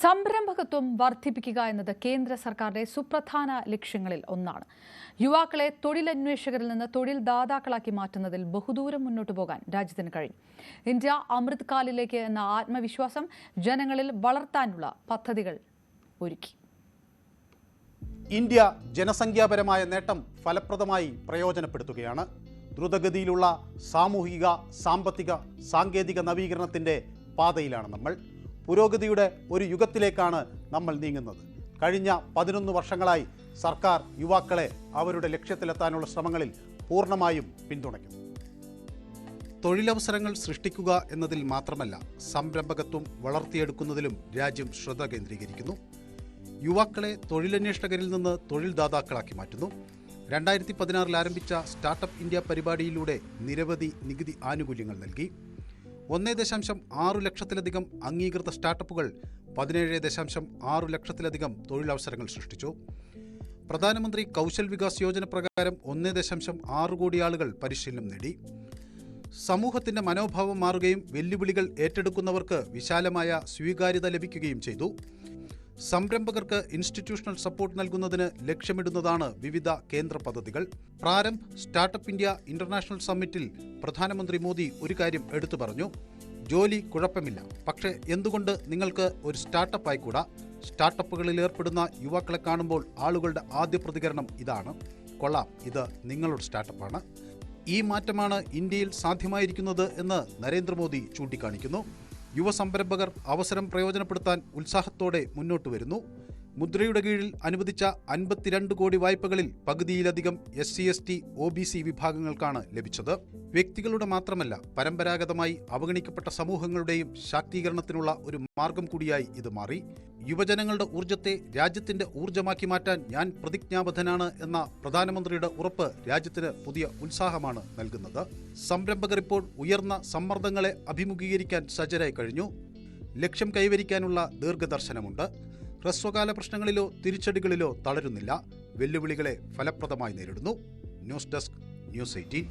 സംരംഭകത്വം വർദ്ധിപ്പിക്കുക എന്നത് കേന്ദ്ര സർക്കാരിന്റെ സുപ്രധാന ലക്ഷ്യങ്ങളിൽ ഒന്നാണ്. യുവാക്കളെ തൊഴിലന്വേഷകരിൽ നിന്ന് തൊഴിൽ ദാതാക്കളാക്കി മാറ്റുന്നതിൽ ബഹുദൂരം മുന്നോട്ടു പോകാൻ രാജ്യത്തിന് കഴിയും. ഇന്ത്യ അമൃത് കാലിലേക്ക് എന്ന ആത്മവിശ്വാസം ജനങ്ങളിൽ വളർത്താനുള്ള പദ്ധതികൾ ഒരുക്കി. ഇന്ത്യ ജനസംഖ്യാപരമായ നേട്ടം ഫലപ്രദമായി പ്രയോജനപ്പെടുത്തുകയാണ്. ദ്രുതഗതിയിലുള്ള സാമൂഹിക, സാമ്പത്തിക, സാങ്കേതിക നവീകരണത്തിൻ്റെ പാതയിലാണ് നമ്മൾ. പുരോഗതിയുടെ ഒരു യുഗത്തിലേക്കാണ് നമ്മൾ നീങ്ങുന്നത്. കഴിഞ്ഞ 11 വർഷങ്ങളായി സർക്കാർ യുവാക്കളെ അവരുടെ ലക്ഷ്യത്തിലെത്താനുള്ള ശ്രമങ്ങളിൽ പൂർണ്ണമായും പിന്തുണയ്ക്കുന്നു. തൊഴിലവസരങ്ങൾ സൃഷ്ടിക്കുക എന്നതിൽ മാത്രമല്ല, സംരംഭകത്വം വളർത്തിയെടുക്കുന്നതിലും രാജ്യം ശ്രദ്ധ കേന്ദ്രീകരിക്കുന്നു. യുവാക്കളെ തൊഴിലന്വേഷകരിൽ നിന്ന് തൊഴിൽ ദാതാക്കളാക്കി മാറ്റുന്നു. 2016 ആരംഭിച്ച സ്റ്റാർട്ടപ്പ് ഇന്ത്യ പരിപാടിയിലൂടെ നിരവധി നികുതി ആനുകൂല്യങ്ങൾ നൽകി. 1.6 ലക്ഷത്തിലധികം അംഗീകൃത സ്റ്റാർട്ടപ്പുകൾ 17.6 ലക്ഷത്തിലധികം തൊഴിലവസരങ്ങൾ സൃഷ്ടിച്ചു. പ്രധാനമന്ത്രി കൗശൽ വികാസ് യോജന പ്രകാരം 1.6 കോടി ആളുകൾ പരിശീലനം നേടി. സമൂഹത്തിന്റെ മനോഭാവം മാറുകയും വെല്ലുവിളികൾ ഏറ്റെടുക്കുന്നവർക്ക് വിശാലമായ സ്വീകാര്യത ലഭിക്കുകയും ചെയ്തു. സംരംഭകർക്ക് ഇൻസ്റ്റിറ്റ്യൂഷണൽ സപ്പോർട്ട് നൽകുന്നതിന് ലക്ഷ്യമിടുന്നതാണ് വിവിധ കേന്ദ്ര പദ്ധതികൾ. പ്രാരംഭ് സ്റ്റാർട്ടപ്പ് ഇന്ത്യ ഇന്റർനാഷണൽ സമ്മിറ്റിൽ പ്രധാനമന്ത്രി മോദി ഒരു കാര്യം എടുത്തു പറഞ്ഞു: ജോലി കുഴപ്പമില്ല, പക്ഷേ എന്തുകൊണ്ട് നിങ്ങൾക്ക് ഒരു സ്റ്റാർട്ടപ്പ് ആയിക്കൂടാ? സ്റ്റാർട്ടപ്പുകളിൽ ഏർപ്പെടുന്ന യുവാക്കളെ കാണുമ്പോൾ ആളുകളുടെ ആദ്യ പ്രതികരണം ഇതാണ്: കൊള്ളാം, ഇത് നിങ്ങളുടെ സ്റ്റാർട്ടപ്പാണ്. ഈ മാറ്റമാണ് ഇന്ത്യയിൽ സാധ്യമായിരിക്കുന്നത് എന്ന് നരേന്ദ്രമോദി ചൂണ്ടിക്കാണിക്കുന്നു. യുവ സംരംഭകർ അവസരം പ്രയോജനപ്പെടുത്താൻ ഉത്സാഹത്തോടെ മുന്നോട്ട് വരുന്നു. മുദ്രയുടെ കീഴിൽ അനുവദിച്ച 52 കോടി വായ്പകളിൽ പകുതിയിലധികം SC/ST OBC വിഭാഗങ്ങൾക്കാണ് ലഭിച്ചത്. വ്യക്തികളുടെ മാത്രമല്ല, പരമ്പരാഗതമായി അവഗണിക്കപ്പെട്ട സമൂഹങ്ങളുടെയും ശാക്തീകരണത്തിനുള്ള ഒരു മാർഗം കൂടിയായി ഇത് മാറി. യുവജനങ്ങളുടെ ഊർജ്ജത്തെ രാജ്യത്തിന്റെ ഊർജ്ജമാക്കി മാറ്റാൻ ഞാൻ പ്രതിജ്ഞാബദ്ധനാണ് എന്ന പ്രധാനമന്ത്രിയുടെ ഉറപ്പ് രാജ്യത്തിന് പുതിയ ഉത്സാഹമാണ് നൽകുന്നത്. സംരംഭകർ ഇപ്പോൾ ഉയർന്ന സമ്മർദ്ദങ്ങളെ അഭിമുഖീകരിക്കാൻ സജ്ജരായി കഴിഞ്ഞു. ലക്ഷ്യം കൈവരിക്കാനുള്ള ദീർഘദർശനമുണ്ട്. ഹ്രസ്വകാല പ്രശ്നങ്ങളിലോ തിരിച്ചടികളിലോ തളരുന്നില്ല. വെല്ലുവിളികളെ ഫലപ്രദമായി നേരിടുന്നു. News desk, News 18.